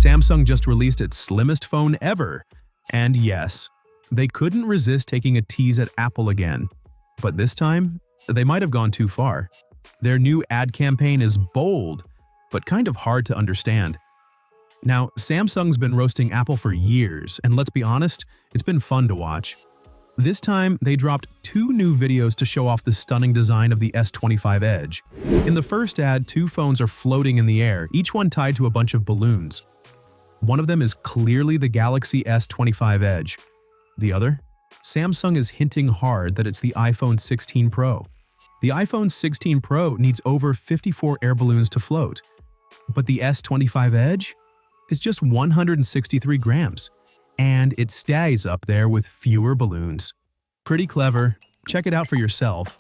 Samsung just released its slimmest phone ever. And yes, they couldn't resist taking a tease at Apple again. But this time, they might have gone too far. Their new ad campaign is bold, but kind of hard to understand. Now, Samsung's been roasting Apple for years, and let's be honest, it's been fun to watch. This time, they dropped 2 new videos to show off the stunning design of the S25 Edge. In the first ad, 2 phones are floating in the air, each one tied to a bunch of balloons. One of them is clearly the Galaxy S25 Edge. The other? Samsung is hinting hard that it's the iPhone 16 Pro. The iPhone 16 Pro needs over 54 air balloons to float, but the S25 Edge is just 163 grams, and it stays up there with fewer balloons. Pretty clever. Check it out for yourself.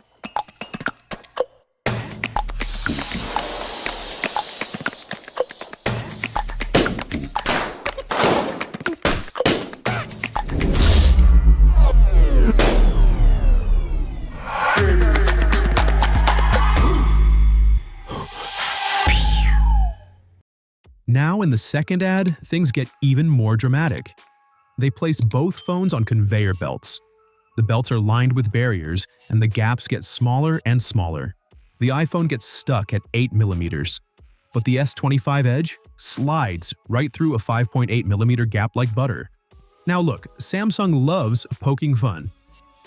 Now in the second ad, things get even more dramatic. They place both phones on conveyor belts. The belts are lined with barriers, and the gaps get smaller and smaller. The iPhone gets stuck at 8mm, but the S25 Edge slides right through a 5.8mm gap like butter. Now look, Samsung loves poking fun.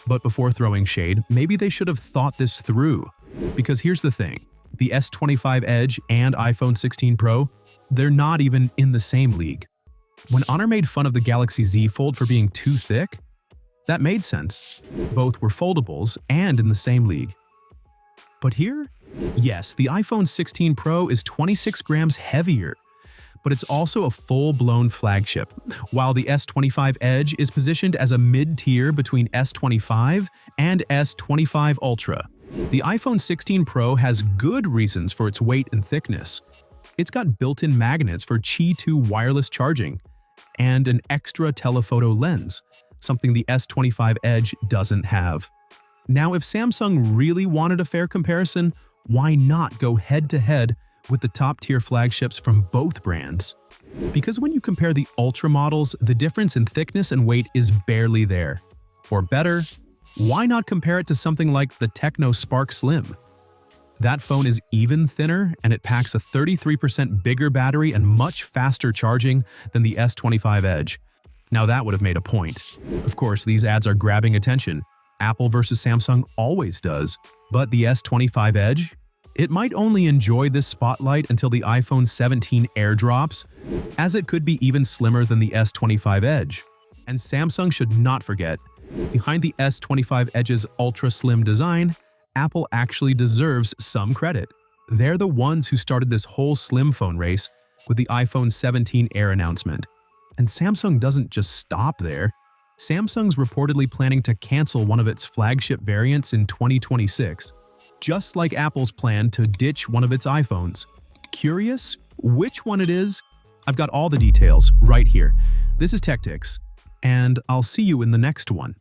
But before throwing shade, maybe they should have thought this through. Because here's the thing, the S25 Edge and iPhone 16 Pro, they're not even in the same league. When Honor made fun of the Galaxy Z Fold for being too thick, that made sense. Both were foldables and in the same league. But here, yes, the iPhone 16 Pro is 26 grams heavier, but it's also a full-blown flagship, while the S25 Edge is positioned as a mid-tier between S25 and S25 Ultra. The iPhone 16 Pro has good reasons for its weight and thickness. It's got built-in magnets for Qi 2 wireless charging and an extra telephoto lens, something the S25 Edge doesn't have. Now, if Samsung really wanted a fair comparison, why not go head-to-head with the top-tier flagships from both brands? Because when you compare the Ultra models, the difference in thickness and weight is barely there. Or better, why not compare it to something like the Tecno Spark Slim? That phone is even thinner, and it packs a 33% bigger battery and much faster charging than the S25 Edge. Now that would have made a point. Of course, these ads are grabbing attention. Apple versus Samsung always does. But the S25 Edge? It might only enjoy this spotlight until the iPhone 17 Air drops, as it could be even slimmer than the S25 Edge. And Samsung should not forget, behind the S25 Edge's ultra-slim design, Apple actually deserves some credit. They're the ones who started this whole slim phone race with the iPhone 17 Air announcement. And Samsung doesn't just stop there. Samsung's reportedly planning to cancel one of its flagship variants in 2026, just like Apple's plan to ditch one of its iPhones. Curious which one it is? I've got all the details right here. This is Techtics, and I'll see you in the next one.